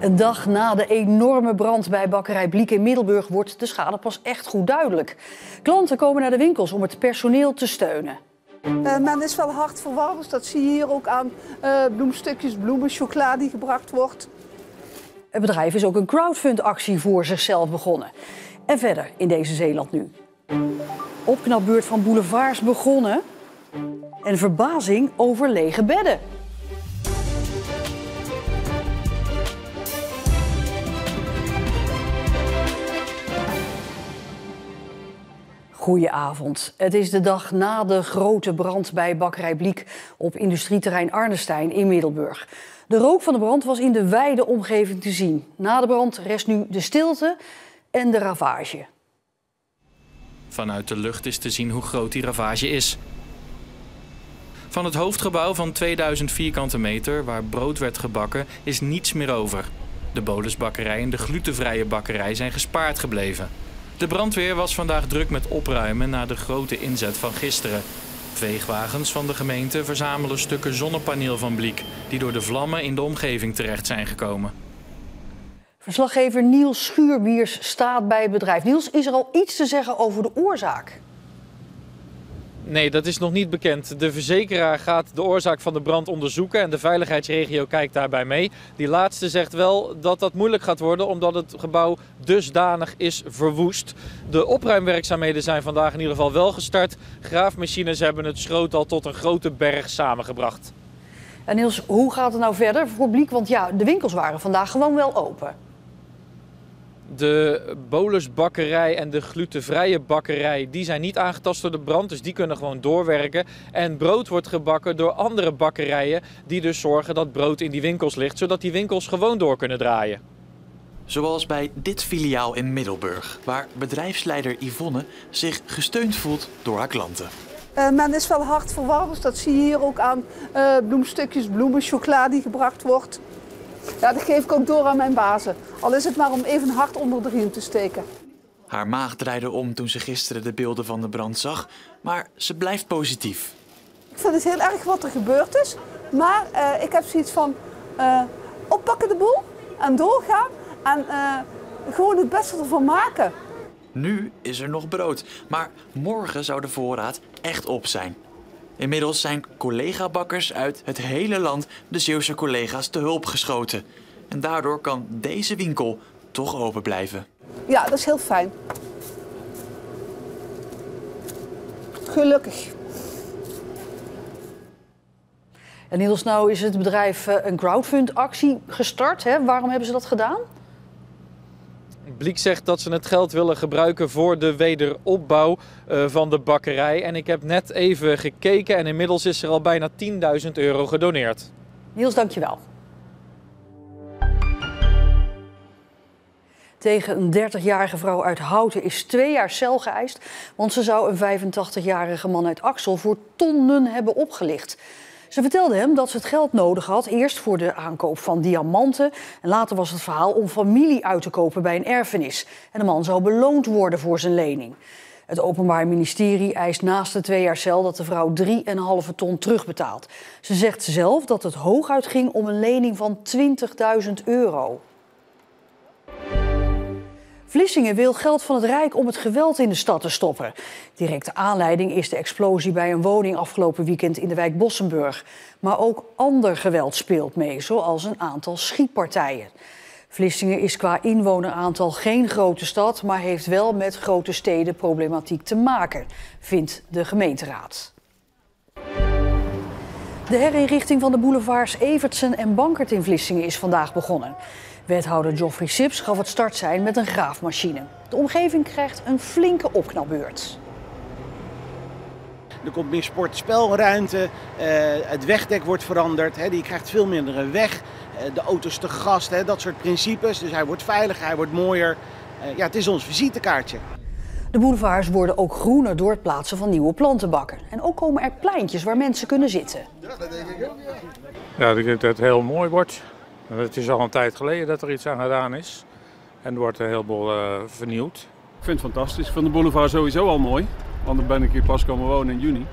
Een dag na de enorme brand bij bakkerij Bliek in Middelburg wordt de schade pas echt goed duidelijk. Klanten komen naar de winkels om het personeel te steunen. Men is wel hard verwarmd, dat zie je hier ook aan bloemstukjes, bloemen, chocola die gebracht wordt. Het bedrijf is ook een crowdfundactie voor zichzelf begonnen. En verder in deze Zeeland nu. Opknapbeurt van boulevards begonnen. En verbazing over lege bedden. Goedenavond. Het is de dag na de grote brand bij bakkerij Bliek op industrieterrein Arnestein in Middelburg. De rook van de brand was in de wijde omgeving te zien. Na de brand rest nu de stilte en de ravage. Vanuit de lucht is te zien hoe groot die ravage is. Van het hoofdgebouw van 2000 vierkante meter waar brood werd gebakken is niets meer over. De bolusbakkerij en de glutenvrije bakkerij zijn gespaard gebleven. De brandweer was vandaag druk met opruimen na de grote inzet van gisteren. Veegwagens van de gemeente verzamelen stukken zonnepaneel van Bliek die door de vlammen in de omgeving terecht zijn gekomen. Verslaggever Niels Schuurbiers staat bij het bedrijf. Niels, is er al iets te zeggen over de oorzaak? Nee, dat is nog niet bekend. De verzekeraar gaat de oorzaak van de brand onderzoeken en de veiligheidsregio kijkt daarbij mee. Die laatste zegt wel dat dat moeilijk gaat worden omdat het gebouw dusdanig is verwoest. De opruimwerkzaamheden zijn vandaag in ieder geval wel gestart. Graafmachines hebben het schroot al tot een grote berg samengebracht. En Niels, hoe gaat het nou verder voor Bliek? Want ja, de winkels waren vandaag gewoon wel open. De bolusbakkerij en de glutenvrije bakkerij die zijn niet aangetast door de brand, dus die kunnen gewoon doorwerken. En brood wordt gebakken door andere bakkerijen die dus zorgen dat brood in die winkels ligt, zodat die winkels gewoon door kunnen draaien. Zoals bij dit filiaal in Middelburg, waar bedrijfsleider Yvonne zich gesteund voelt door haar klanten. Men is wel hard verwarmd, dat zie je hier ook aan bloemstukjes, bloemen, chocola die gebracht wordt. Ja, dat geef ik ook door aan mijn bazen. Al is het maar om even hard onder de riem te steken. Haar maag draaide om toen ze gisteren de beelden van de brand zag, maar ze blijft positief. Ik vind het heel erg wat er gebeurd is, maar ik heb zoiets van oppakken de boel en doorgaan en gewoon het beste ervan maken. Nu is er nog brood, maar morgen zou de voorraad echt op zijn. Inmiddels zijn collega-bakkers uit het hele land de Zeeuwse collega's te hulp geschoten. En daardoor kan deze winkel toch open blijven. Ja, dat is heel fijn. Gelukkig. En Niels, nou is het bedrijf een crowdfundactie gestart. Hè? Waarom hebben ze dat gedaan? Bliek zegt dat ze het geld willen gebruiken voor de wederopbouw van de bakkerij. En ik heb net even gekeken en inmiddels is er al bijna 10.000 euro gedoneerd. Niels, dankjewel. Tegen een 30-jarige vrouw uit Houten is 2 jaar cel geëist, want ze zou een 85-jarige man uit Axel voor tonnen hebben opgelicht. Ze vertelde hem dat ze het geld nodig had, eerst voor de aankoop van diamanten. En later was het verhaal om familie uit te kopen bij een erfenis. En de man zou beloond worden voor zijn lening. Het Openbaar Ministerie eist naast de 2 jaar cel dat de vrouw 3,5 ton terugbetaalt. Ze zegt zelf dat het hooguit ging om een lening van 20.000 euro. Vlissingen wil geld van het Rijk om het geweld in de stad te stoppen. Directe aanleiding is de explosie bij een woning afgelopen weekend in de wijk Bossenburg. Maar ook ander geweld speelt mee, zoals een aantal schietpartijen. Vlissingen is qua inwoneraantal geen grote stad, maar heeft wel met grote steden problematiek te maken, vindt de gemeenteraad. De herinrichting van de boulevards Evertsen en Bankert in Vlissingen is vandaag begonnen. Wethouder Geoffrey Sips gaf het startsein met een graafmachine. De omgeving krijgt een flinke opknapbeurt. Er komt meer sport-spelruimte, het wegdek wordt veranderd, die krijgt veel minder een weg. De auto's te gast, dat soort principes. Dus hij wordt veiliger, hij wordt mooier. Ja, het is ons visitekaartje. De boulevards worden ook groener door het plaatsen van nieuwe plantenbakken. En ook komen er pleintjes waar mensen kunnen zitten. Ja, dat denk ik ook, ja. Ja, ik denk dat het heel mooi wordt. Het is al een tijd geleden dat er iets aan gedaan is. En er wordt een heleboel vernieuwd. Ik vind het fantastisch. Ik vind de boulevard sowieso al mooi. Want dan ben ik hier pas komen wonen in juni.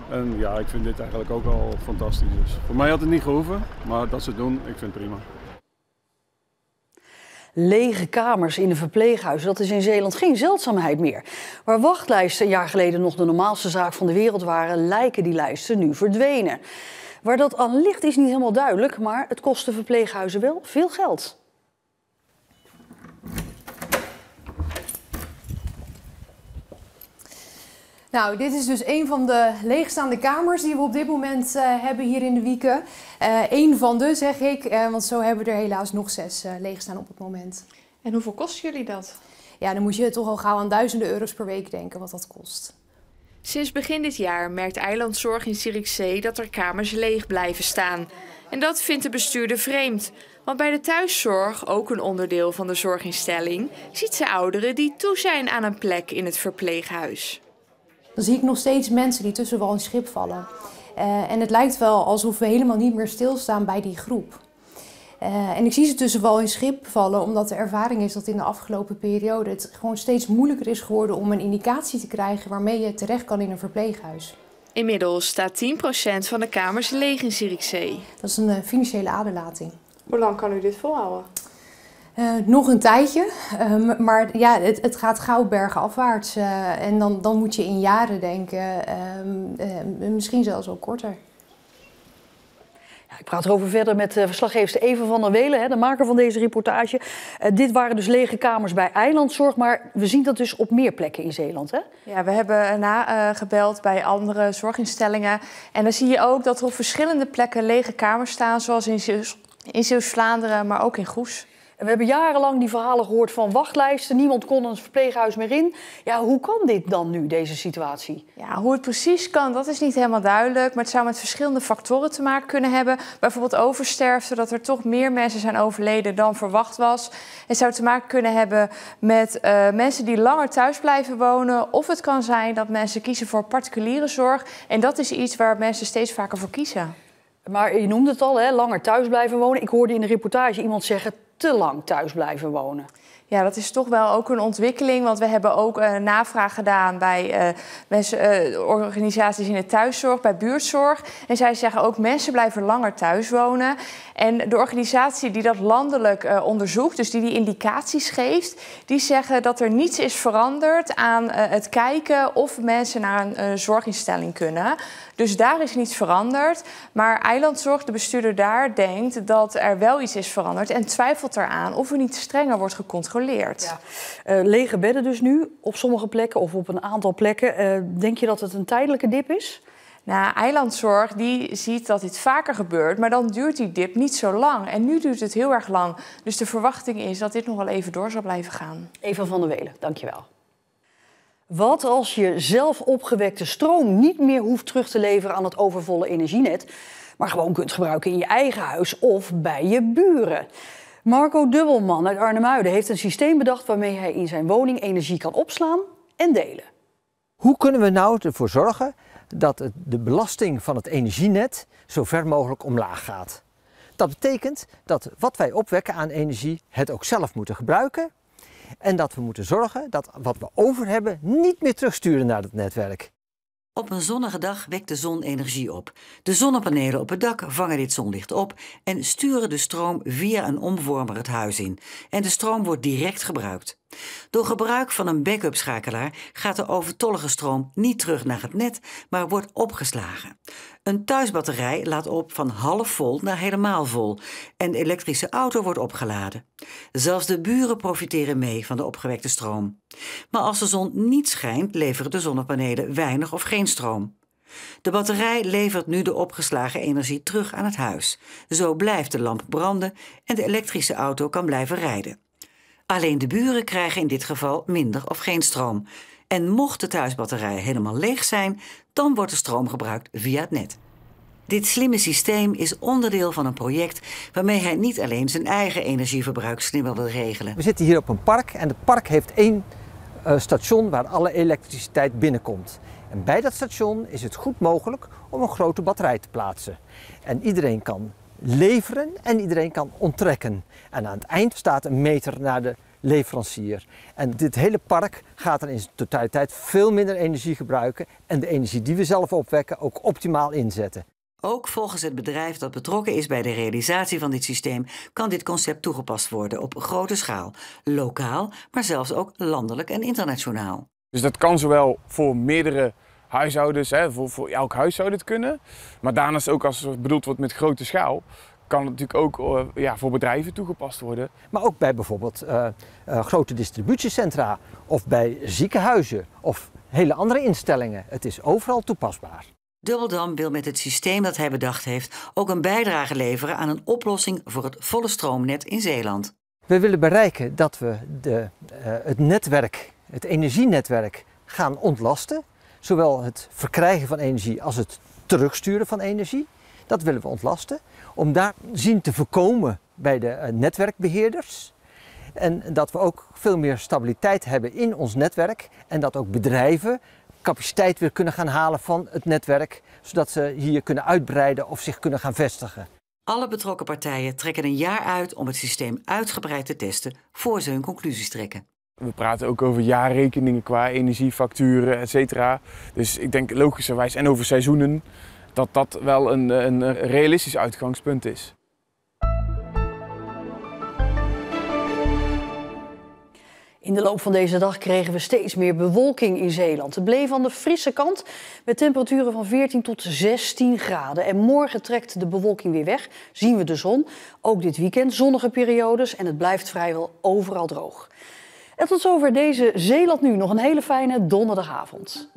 En ja, ik vind dit eigenlijk ook al fantastisch. Dus voor mij had het niet gehoeven, maar dat ze het doen, ik vind het prima. Lege kamers in een verpleeghuis, dat is in Zeeland geen zeldzaamheid meer. Waar wachtlijsten een jaar geleden nog de normaalste zaak van de wereld waren, lijken die lijsten nu verdwenen. Waar dat aan ligt is niet helemaal duidelijk, maar het kost de verpleeghuizen wel veel geld. Nou, dit is dus een van de leegstaande kamers die we op dit moment hebben hier in de Wieken. Eén van de, zeg ik, want zo hebben we er helaas nog 6 leegstaan op het moment. En hoeveel kosten jullie dat? Ja, dan moet je toch al gauw aan duizenden euro's per week denken wat dat kost. Sinds begin dit jaar merkt Eilandzorg in Zierikzee dat er kamers leeg blijven staan. En dat vindt de bestuurder vreemd. Want bij de thuiszorg, ook een onderdeel van de zorginstelling, ziet ze ouderen die toe zijn aan een plek in het verpleeghuis. Dan zie ik nog steeds mensen die tussen wal en schip vallen. En het lijkt wel alsof we helemaal niet meer stilstaan bij die groep. En ik zie ze tussen wal en schip vallen omdat de ervaring is dat in de afgelopen periode het gewoon steeds moeilijker is geworden om een indicatie te krijgen waarmee je terecht kan in een verpleeghuis. Inmiddels staat 10% van de kamers leeg in Zierikzee. Dat is een financiële aderlating. Hoe lang kan u dit volhouden? Nog een tijdje, maar ja, het gaat gauw bergenafwaarts. En dan moet je in jaren denken, misschien zelfs wel korter. Ja, ik praat erover verder met verslaggever Eva van der Welen, de maker van deze reportage. Dit waren dus lege kamers bij Eilandzorg, maar we zien dat dus op meer plekken in Zeeland, hè? Ja, we hebben nagebeld bij andere zorginstellingen. En dan zie je ook dat er op verschillende plekken lege kamers staan, zoals in Zeeuws-Vlaanderen, maar ook in Goes. En we hebben jarenlang die verhalen gehoord van wachtlijsten. Niemand kon een verpleeghuis meer in. Ja, hoe kan dit dan nu, deze situatie? Ja, hoe het precies kan, dat is niet helemaal duidelijk. Maar het zou met verschillende factoren te maken kunnen hebben. Bijvoorbeeld oversterfte, dat er toch meer mensen zijn overleden dan verwacht was. Het zou te maken kunnen hebben met mensen die langer thuis blijven wonen. Of het kan zijn dat mensen kiezen voor particuliere zorg. En dat is iets waar mensen steeds vaker voor kiezen. Maar je noemde het al, hè, langer thuis blijven wonen. Ik hoorde in de reportage iemand zeggen te lang thuis blijven wonen. Ja, dat is toch wel ook een ontwikkeling. Want we hebben ook navraag gedaan bij organisaties in de thuiszorg, bij buurtzorg. En zij zeggen ook mensen blijven langer thuis wonen. En de organisatie die dat landelijk onderzoekt, dus die indicaties geeft, die zeggen dat er niets is veranderd aan het kijken of mensen naar een zorginstelling kunnen. Dus daar is niets veranderd. Maar Eilandzorg, de bestuurder daar, denkt dat er wel iets is veranderd en twijfelt eraan of er niet strenger wordt gecontroleerd. Ja. Lege bedden dus nu op sommige plekken of op een aantal plekken. Denk je dat het een tijdelijke dip is? Nou, Eilandzorg die ziet dat dit vaker gebeurt, maar dan duurt die dip niet zo lang. En nu duurt het heel erg lang. Dus de verwachting is dat dit nog wel even door zal blijven gaan. Eva van der Welen, dankjewel. Wat als je zelf opgewekte stroom niet meer hoeft terug te leveren aan het overvolle energienet, maar gewoon kunt gebruiken in je eigen huis of bij je buren? Marco Dubbelman uit Arnhem-Uiden heeft een systeem bedacht waarmee hij in zijn woning energie kan opslaan en delen. Hoe kunnen we nou ervoor zorgen dat de belasting van het energienet zo ver mogelijk omlaag gaat? Dat betekent dat wat wij opwekken aan energie het ook zelf moeten gebruiken. En dat we moeten zorgen dat wat we over hebben niet meer terugsturen naar het netwerk. Op een zonnige dag wekt de zon energie op. De zonnepanelen op het dak vangen dit zonlicht op en sturen de stroom via een omvormer het huis in. En de stroom wordt direct gebruikt. Door gebruik van een backup schakelaar gaat de overtollige stroom niet terug naar het net, maar wordt opgeslagen. Een thuisbatterij laat op van half vol naar helemaal vol en de elektrische auto wordt opgeladen. Zelfs de buren profiteren mee van de opgewekte stroom. Maar als de zon niet schijnt, leveren de zonnepanelen weinig of geen stroom. De batterij levert nu de opgeslagen energie terug aan het huis. Zo blijft de lamp branden en de elektrische auto kan blijven rijden. Alleen de buren krijgen in dit geval minder of geen stroom. En mocht de thuisbatterij helemaal leeg zijn, dan wordt de stroom gebruikt via het net. Dit slimme systeem is onderdeel van een project waarmee hij niet alleen zijn eigen energieverbruik slimmer wil regelen. We zitten hier op een park en het park heeft één station waar alle elektriciteit binnenkomt. En bij dat station is het goed mogelijk om een grote batterij te plaatsen. En iedereen kan leveren en iedereen kan onttrekken. En aan het eind staat een meter naar de leverancier. En dit hele park gaat er in zijn totaliteit veel minder energie gebruiken en de energie die we zelf opwekken ook optimaal inzetten. Ook volgens het bedrijf dat betrokken is bij de realisatie van dit systeem kan dit concept toegepast worden op grote schaal, lokaal, maar zelfs ook landelijk en internationaal. Dus dat kan zowel voor meerdere huishoudens, voor elk huishouden kunnen, maar daarnaast ook als het bedoeld wordt met grote schaal, kan het natuurlijk ook voor bedrijven toegepast worden. Maar ook bij bijvoorbeeld grote distributiecentra of bij ziekenhuizen of hele andere instellingen. Het is overal toepasbaar. Dubbeldam wil met het systeem dat hij bedacht heeft ook een bijdrage leveren aan een oplossing voor het volle stroomnet in Zeeland. We willen bereiken dat we het netwerk, het energienetwerk gaan ontlasten. Zowel het verkrijgen van energie als het terugsturen van energie. Dat willen we ontlasten. Om daar zien te voorkomen bij de netwerkbeheerders. En dat we ook veel meer stabiliteit hebben in ons netwerk. En dat ook bedrijven capaciteit weer kunnen gaan halen van het netwerk. Zodat ze hier kunnen uitbreiden of zich kunnen gaan vestigen. Alle betrokken partijen trekken een jaar uit om het systeem uitgebreid te testen voor ze hun conclusies trekken. We praten ook over jaarrekeningen qua energiefacturen, etc. Dus ik denk logischerwijs en over seizoenen dat dat wel een realistisch uitgangspunt is. In de loop van deze dag kregen we steeds meer bewolking in Zeeland. Het bleef aan de frisse kant met temperaturen van 14 tot 16 graden. En morgen trekt de bewolking weer weg, zien we de zon. Ook dit weekend zonnige periodes en het blijft vrijwel overal droog. En tot zover deze Zeeland Nu. Nog een hele fijne donderdagavond.